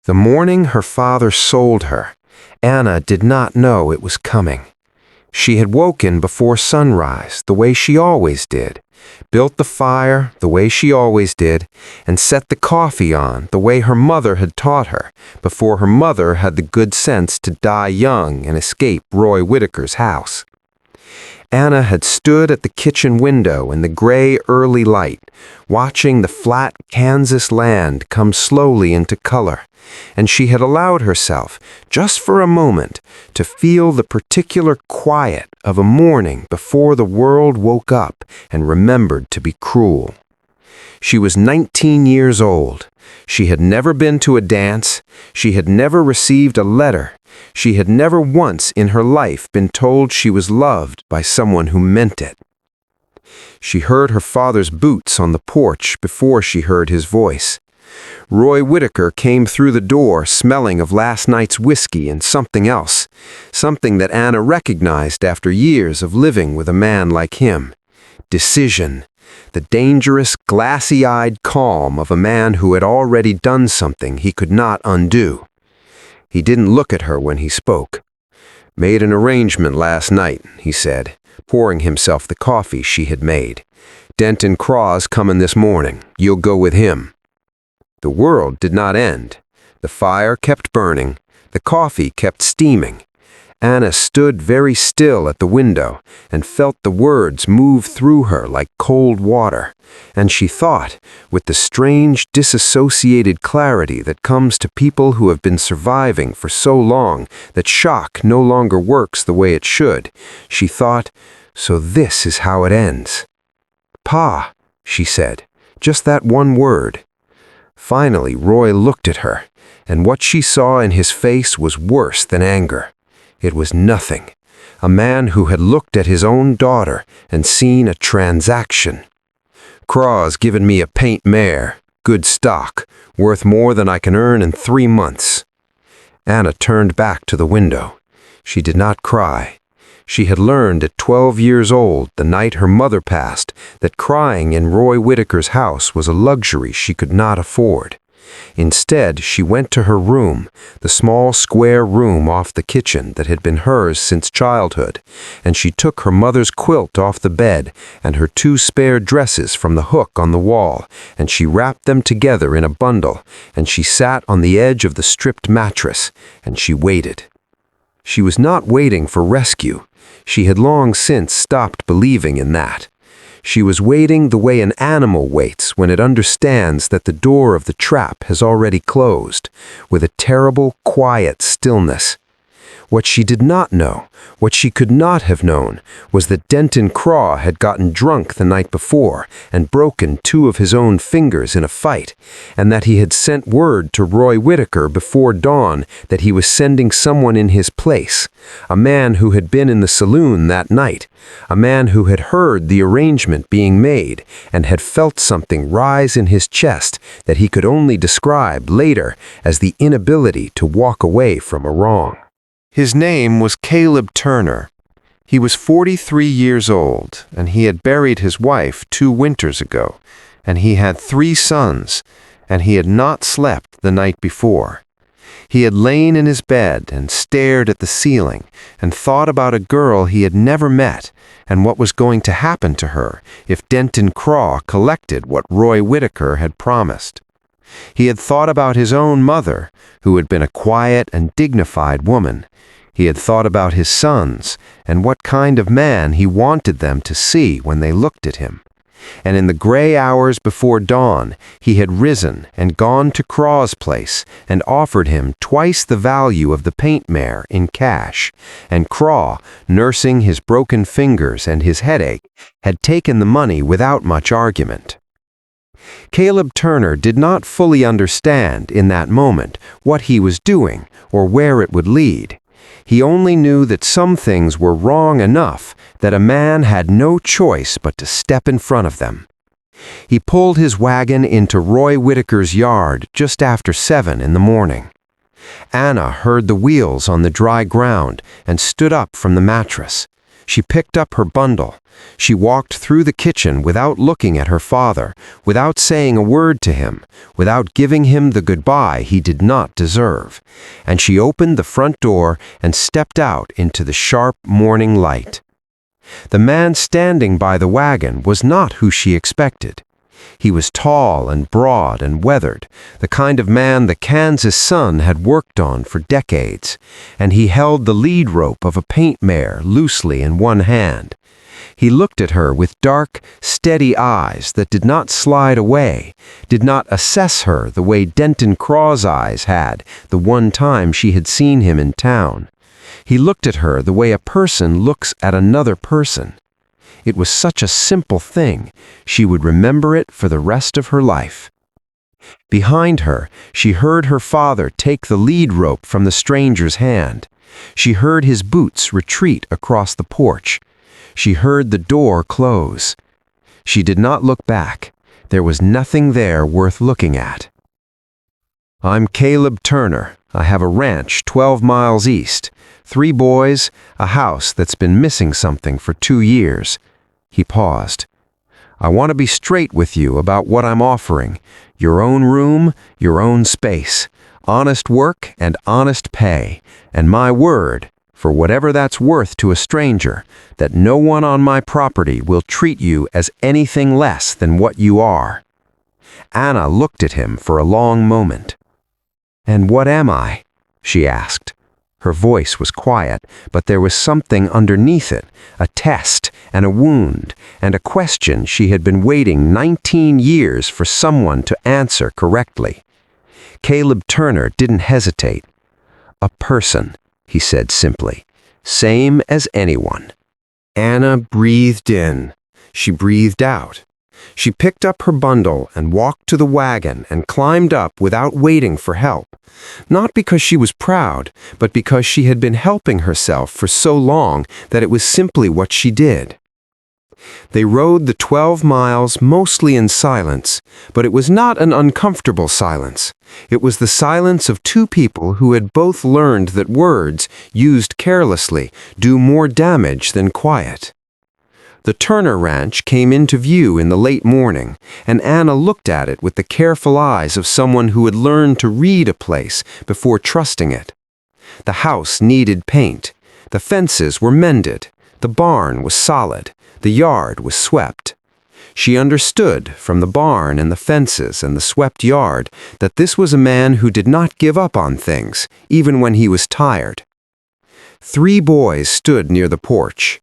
The morning her father sold her, Anna did not know it was coming. She had woken before sunrise, the way she always did, built the fire the way she always did, and set the coffee on the way her mother had taught her, before her mother had the good sense to die young and escape Roy Whitaker's house. Anna had stood at the kitchen window in the gray early light, watching the flat Kansas land come slowly into color, and she had allowed herself, just for a moment, to feel the particular quiet of a morning before the world woke up and remembered to be cruel. She was 19 years old. She had never been to a dance. She had never received a letter. She had never once in her life been told she was loved by someone who meant it. She heard her father's boots on the porch before she heard his voice. Roy Whitaker came through the door smelling of last night's whiskey and something else, something that Anna recognized after years of living with a man like him. Decision. The dangerous, glassy-eyed calm of a man who had already done something he could not undo. He didn't look at her when he spoke. "Made an arrangement last night," he said, pouring himself the coffee she had made. "Denton Craw's coming this morning. You'll go with him." The world did not end. The fire kept burning. The coffee kept steaming. Anna stood very still at the window and felt the words move through her like cold water, and she thought, with the strange disassociated clarity that comes to people who have been surviving for so long that shock no longer works the way it should, she thought, so this is how it ends. "Pa," she said, just that one word. Finally, Roy looked at her, and what she saw in his face was worse than anger. It was nothing. A man who had looked at his own daughter and seen a transaction. "Craw's given me a paint mare, good stock, worth more than I can earn in 3 months. Anna turned back to the window. She did not cry. She had learned at 12 years old, the night her mother passed, that crying in Roy Whitaker's house was a luxury she could not afford. Instead, she went to her room, the small square room off the kitchen that had been hers since childhood, and she took her mother's quilt off the bed and her 2 spare dresses from the hook on the wall, and she wrapped them together in a bundle, and she sat on the edge of the stripped mattress, and she waited. She was not waiting for rescue. She had long since stopped believing in that. She was waiting the way an animal waits when it understands that the door of the trap has already closed, with a terrible, quiet stillness. What she did not know, what she could not have known, was that Denton Craw had gotten drunk the night before and broken 2 of his own fingers in a fight, and that he had sent word to Roy Whitaker before dawn that he was sending someone in his place, a man who had been in the saloon that night, a man who had heard the arrangement being made and had felt something rise in his chest that he could only describe later as the inability to walk away from a wrong. His name was Caleb Turner. He was 43 years old, and he had buried his wife 2 winters ago, and he had 3 sons, and he had not slept the night before. He had lain in his bed and stared at the ceiling and thought about a girl he had never met and what was going to happen to her if Denton Craw collected what Roy Whitaker had promised. He had thought about his own mother, who had been a quiet and dignified woman. He had thought about his sons and what kind of man he wanted them to see when they looked at him. And in the gray hours before dawn, he had risen and gone to Craw's place and offered him twice the value of the paint mare in cash, and Craw, nursing his broken fingers and his headache, had taken the money without much argument. Caleb Turner did not fully understand in that moment what he was doing or where it would lead. He only knew that some things were wrong enough that a man had no choice but to step in front of them. He pulled his wagon into Roy Whitaker's yard just after 7 in the morning. Anna heard the wheels on the dry ground and stood up from the mattress. She picked up her bundle. She walked through the kitchen without looking at her father, without saying a word to him, without giving him the goodbye he did not deserve. And she opened the front door and stepped out into the sharp morning light. The man standing by the wagon was not who she expected. He was tall and broad and weathered, the kind of man the Kansas sun had worked on for decades, and he held the lead rope of a paint mare loosely in one hand. He looked at her with dark, steady eyes that did not slide away, did not assess her the way Denton Craw's eyes had the one time she had seen him in town. He looked at her the way a person looks at another person. It was such a simple thing, she would remember it for the rest of her life. Behind her, she heard her father take the lead rope from the stranger's hand. She heard his boots retreat across the porch. She heard the door close. She did not look back. There was nothing there worth looking at. "I'm Caleb Turner. I have a ranch 12 miles east. 3 boys, a house that's been missing something for 2 years. He paused. "I want to be straight with you about what I'm offering. Your own room, your own space, honest work and honest pay, and my word, for whatever that's worth to a stranger, that no one on my property will treat you as anything less than what you are." Anna looked at him for a long moment. "And what am I?" she asked. Her voice was quiet, but there was something underneath it, a test and a wound, and a question she had been waiting 19 years for someone to answer correctly. Caleb Turner didn't hesitate. "A person," he said simply, "same as anyone." Anna breathed in. She breathed out. She picked up her bundle and walked to the wagon and climbed up without waiting for help. Not because she was proud, but because she had been helping herself for so long that it was simply what she did. They rode the 12 miles mostly in silence, but it was not an uncomfortable silence. It was the silence of 2 people who had both learned that words, used carelessly, do more damage than quiet. The Turner Ranch came into view in the late morning, and Anna looked at it with the careful eyes of someone who had learned to read a place before trusting it. The house needed paint. The fences were mended. The barn was solid. The yard was swept. She understood, from the barn and the fences and the swept yard, that this was a man who did not give up on things, even when he was tired. 3 boys stood near the porch.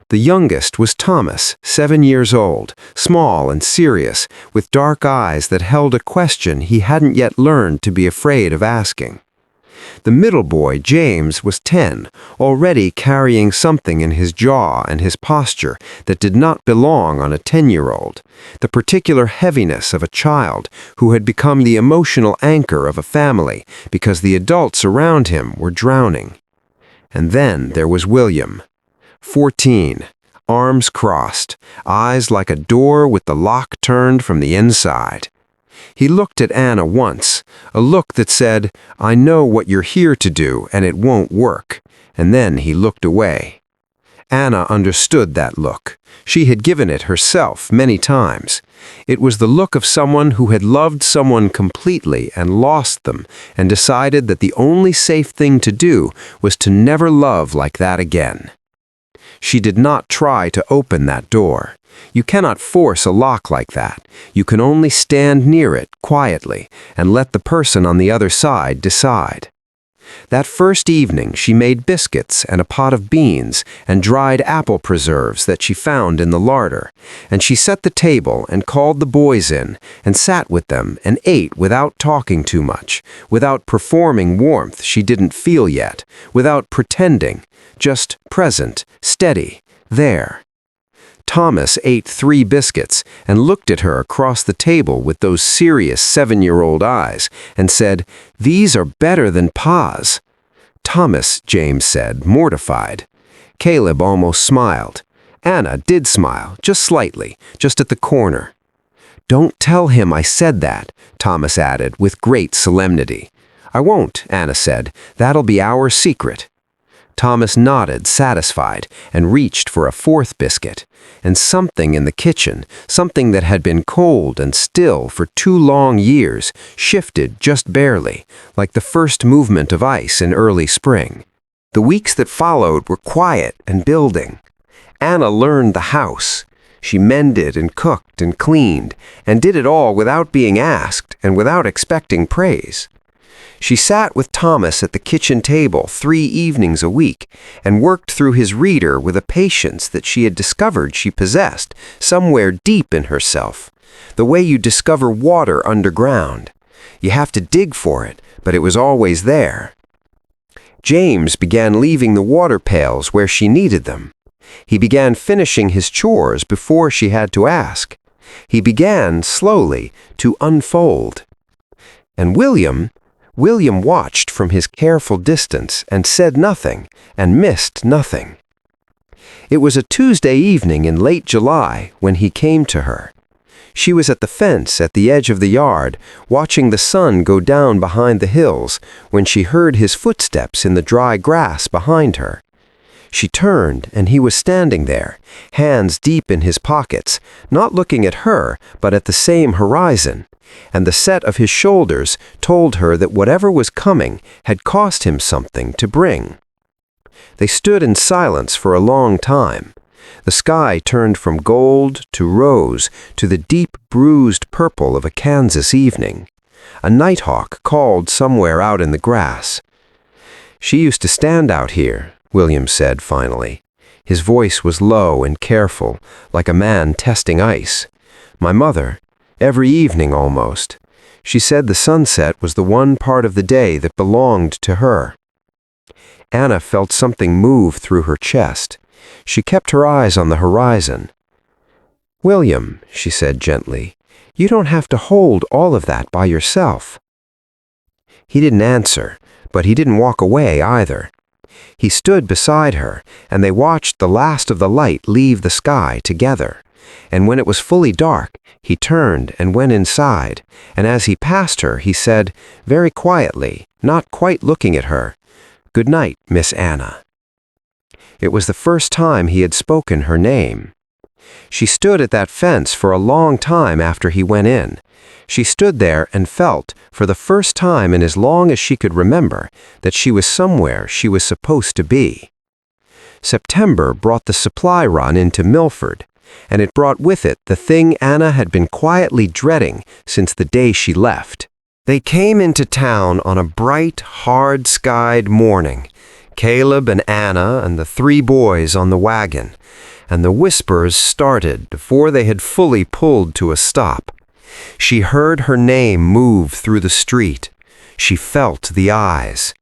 The youngest was Thomas, 7 years old, small and serious, with dark eyes that held a question he hadn't yet learned to be afraid of asking. The middle boy, James, was 10, already carrying something in his jaw and his posture that did not belong on a 10-year-old, the particular heaviness of a child who had become the emotional anchor of a family because the adults around him were drowning. And then there was William, 14, arms crossed, eyes like a door with the lock turned from the inside. He looked at Anna once, a look that said, "I know what you're here to do, and it won't work," and then he looked away. Anna understood that look. She had given it herself many times. It was the look of someone who had loved someone completely and lost them, and decided that the only safe thing to do was to never love like that again. She did not try to open that door. You cannot force a lock like that. You can only stand near it quietly and let the person on the other side decide. That first evening she made biscuits and a pot of beans and dried apple preserves that she found in the larder, and she set the table and called the boys in and sat with them and ate without talking too much, without performing warmth she didn't feel yet, without pretending, just present, steady, there. Thomas ate 3 biscuits and looked at her across the table with those serious 7-year-old eyes and said, "These are better than Pa's." "Thomas," James said, mortified. Caleb almost smiled. Anna did smile, just slightly, just at the corner. "Don't tell him I said that," Thomas added with great solemnity. "I won't," Anna said. "That'll be our secret." Thomas nodded, satisfied, and reached for a fourth biscuit. And something in the kitchen, something that had been cold and still for 2 long years, shifted just barely, like the first movement of ice in early spring. The weeks that followed were quiet and building. Anna learned the house. She mended and cooked and cleaned, and did it all without being asked and without expecting praise. She sat with Thomas at the kitchen table 3 evenings a week and worked through his reader with a patience that she had discovered she possessed somewhere deep in herself, the way you discover water underground. You have to dig for it, but it was always there. James began leaving the water pails where she needed them. He began finishing his chores before she had to ask. He began, slowly, to unfold. And William watched from his careful distance and said nothing and missed nothing. It was a Tuesday evening in late July when he came to her. She was at the fence at the edge of the yard, watching the sun go down behind the hills, when she heard his footsteps in the dry grass behind her. She turned, and he was standing there, hands deep in his pockets, not looking at her, but at the same horizon, and the set of his shoulders told her that whatever was coming had cost him something to bring. They stood in silence for a long time. The sky turned from gold to rose to the deep bruised purple of a Kansas evening. A nighthawk called somewhere out in the grass. "She used to stand out here," William said finally. His voice was low and careful, like a man testing ice. "My mother, every evening almost. She said the sunset was the one part of the day that belonged to her." Anna felt something move through her chest. She kept her eyes on the horizon. "William," she said gently, "you don't have to hold all of that by yourself." He didn't answer, but he didn't walk away either. He stood beside her, and they watched the last of the light leave the sky together. And when it was fully dark, he turned and went inside, and as he passed her, he said, very quietly, not quite looking at her, "Good night, Miss Anna." It was the first time he had spoken her name. She stood at that fence for a long time after he went in. She stood there and felt, for the first time in as long as she could remember, that she was somewhere she was supposed to be. September brought the supply run into Milford, and it brought with it the thing Anna had been quietly dreading since the day she left. They came into town on a bright, hard-skied morning, Caleb and Anna and the 3 boys on the wagon, and the whispers started before they had fully pulled to a stop. She heard her name move through the street. She felt the eyes.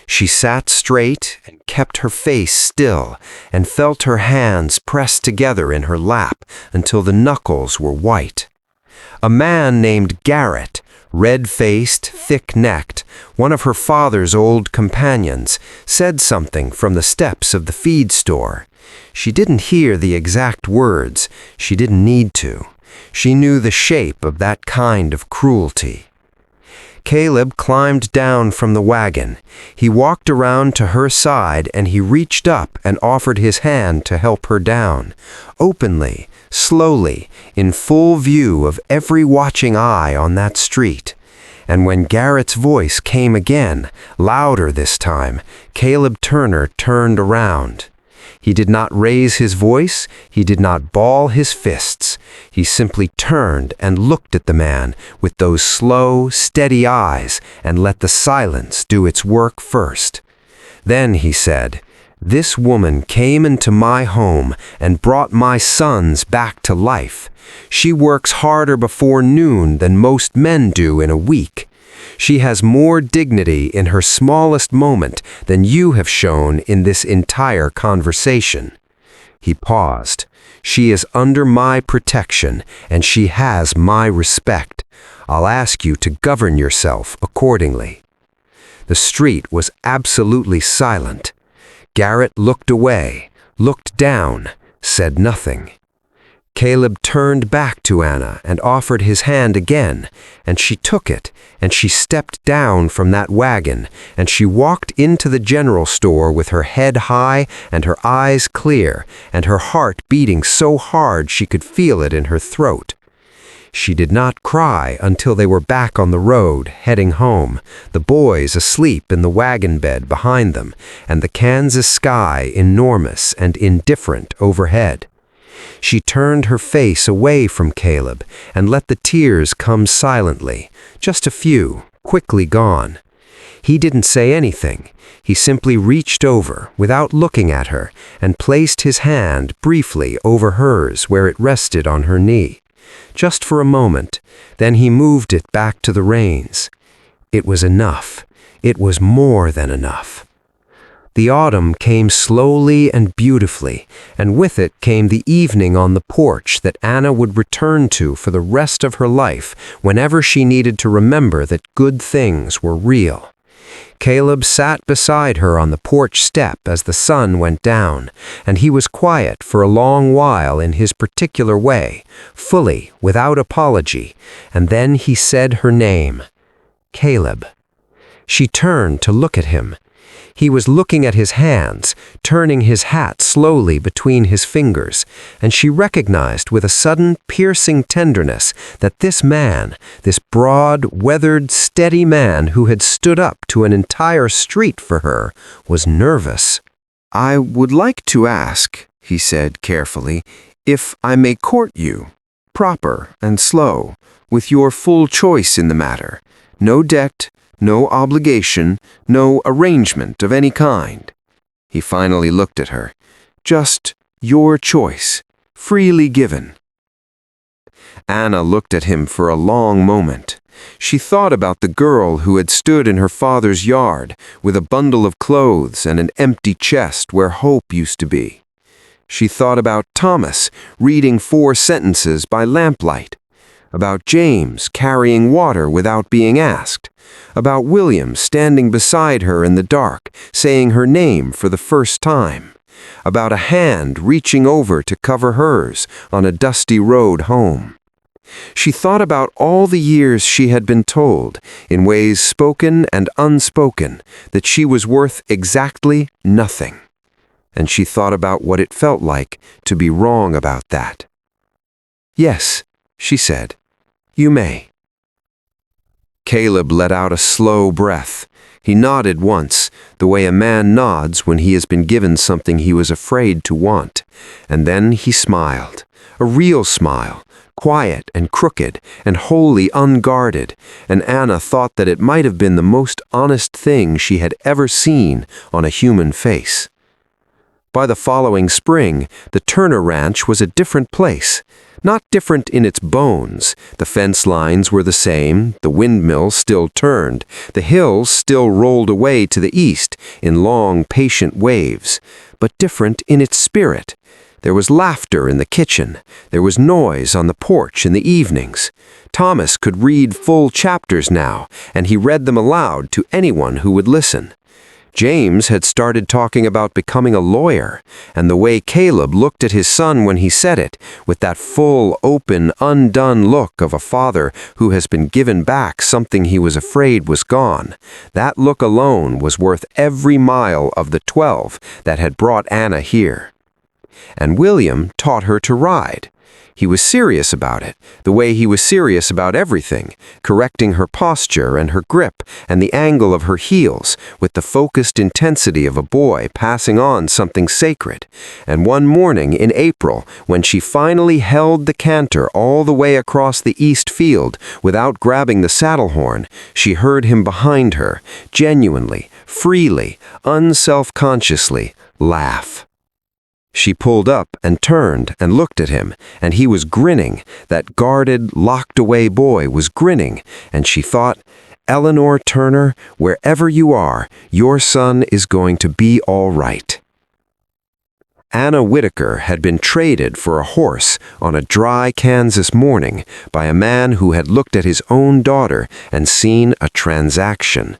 She sat straight and kept her face still and felt her hands pressed together in her lap until the knuckles were white. A man named Garrett, red-faced, thick-necked, one of her father's old companions, said something from the steps of the feed store. She didn't hear the exact words. She didn't need to. She knew the shape of that kind of cruelty. Caleb climbed down from the wagon. He walked around to her side and he reached up and offered his hand to help her down, openly, slowly, in full view of every watching eye on that street. And when Garrett's voice came again, louder this time, Caleb Turner turned around. He did not raise his voice, he did not ball his fists. He simply turned and looked at the man with those slow, steady eyes and let the silence do its work first. Then he said, "This woman came into my home and brought my sons back to life. She works harder before noon than most men do in a week. She has more dignity in her smallest moment than you have shown in this entire conversation." He paused. "She is under my protection, and she has my respect. I'll ask you to govern yourself accordingly." The street was absolutely silent. Garrett looked away, looked down, said nothing. Caleb turned back to Anna and offered his hand again, and she took it, and she stepped down from that wagon, and she walked into the general store with her head high and her eyes clear, and her heart beating so hard she could feel it in her throat. She did not cry until they were back on the road, heading home, the boys asleep in the wagon bed behind them, and the Kansas sky enormous and indifferent overhead. She turned her face away from Caleb and let the tears come silently, just a few, quickly gone. He didn't say anything. He simply reached over, without looking at her, and placed his hand briefly over hers where it rested on her knee. Just for a moment, then he moved it back to the reins. It was enough. It was more than enough. The autumn came slowly and beautifully, and with it came the evening on the porch that Anna would return to for the rest of her life whenever she needed to remember that good things were real. Caleb sat beside her on the porch step as the sun went down, and he was quiet for a long while in his particular way, fully, without apology, and then he said her name, Caleb. She turned to look at him. He was looking at his hands, turning his hat slowly between his fingers, and she recognized with a sudden piercing tenderness that this man, this broad, weathered, steady man who had stood up to an entire street for her, was nervous. "I would like to ask," he said carefully, "if I may court you, proper and slow, with your full choice in the matter. No debt, no obligation, no arrangement of any kind." He finally looked at her. "Just your choice, freely given." Anna looked at him for a long moment. She thought about the girl who had stood in her father's yard with a bundle of clothes and an empty chest where hope used to be. She thought about Thomas reading 4 sentences by lamplight, about James carrying water without being asked, about William standing beside her in the dark, saying her name for the first time, about a hand reaching over to cover hers on a dusty road home. She thought about all the years she had been told, in ways spoken and unspoken, that she was worth exactly nothing. And she thought about what it felt like to be wrong about that. "Yes," she said, "you may." Caleb let out a slow breath. He nodded once, the way a man nods when he has been given something he was afraid to want, and then he smiled, a real smile, quiet and crooked and wholly unguarded, and Anna thought that it might have been the most honest thing she had ever seen on a human face. By the following spring, the Turner Ranch was a different place. Not different in its bones. The fence lines were the same, the windmill still turned, the hills still rolled away to the east in long, patient waves, but different in its spirit. There was laughter in the kitchen. There was noise on the porch in the evenings. Thomas could read full chapters now, and he read them aloud to anyone who would listen. James had started talking about becoming a lawyer, and the way Caleb looked at his son when he said it, with that full, open, undone look of a father who has been given back something he was afraid was gone, that look alone was worth every mile of the 12 that had brought Anna here. And William taught her to ride. He was serious about it, the way he was serious about everything, correcting her posture and her grip and the angle of her heels with the focused intensity of a boy passing on something sacred. And one morning in April, when she finally held the canter all the way across the east field without grabbing the saddle horn, she heard him behind her, genuinely, freely, unself-consciously, laugh. She pulled up and turned and looked at him, and he was grinning. That guarded, locked-away boy was grinning, and she thought, "Eleanor Turner, wherever you are, your son is going to be all right." Anna Whitaker had been traded for a horse on a dry Kansas morning by a man who had looked at his own daughter and seen a transaction.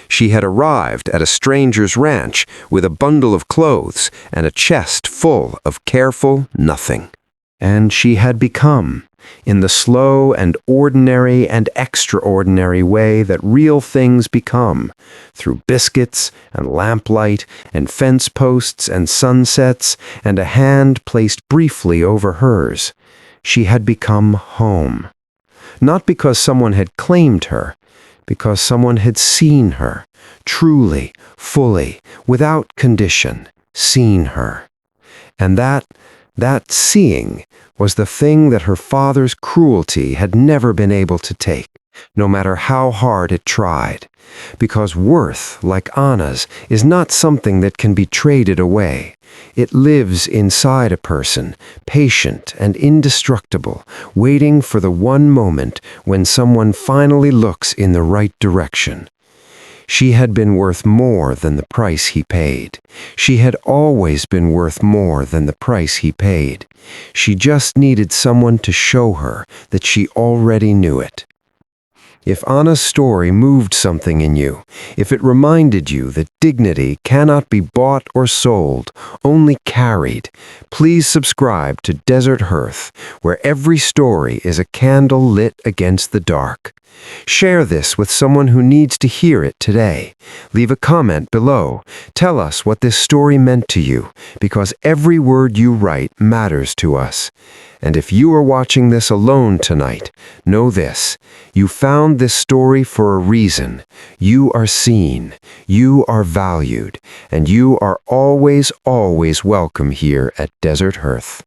She had arrived at a stranger's ranch with a bundle of clothes and a chest full of careful nothing. And she had become, in the slow and ordinary and extraordinary way that real things become, through biscuits and lamplight and fence posts and sunsets and a hand placed briefly over hers, she had become home. Not because someone had claimed her, because someone had seen her, truly, fully, without condition, seen her. And that seeing was the thing that her father's cruelty had never been able to take, no matter how hard it tried. Because worth, like Anna's, is not something that can be traded away. It lives inside a person, patient and indestructible, waiting for the one moment when someone finally looks in the right direction. She had been worth more than the price he paid. She had always been worth more than the price he paid. She just needed someone to show her that she already knew it. If Anna's story moved something in you, if it reminded you that dignity cannot be bought or sold, only carried, please subscribe to Desert Hearth, where every story is a candle lit against the dark. Share this with someone who needs to hear it today. Leave a comment below. Tell us what this story meant to you, because every word you write matters to us. And if you are watching this alone tonight, know this: you found this story for a reason. You are seen, you are valued, and you are always, always welcome here at Desert Hearth.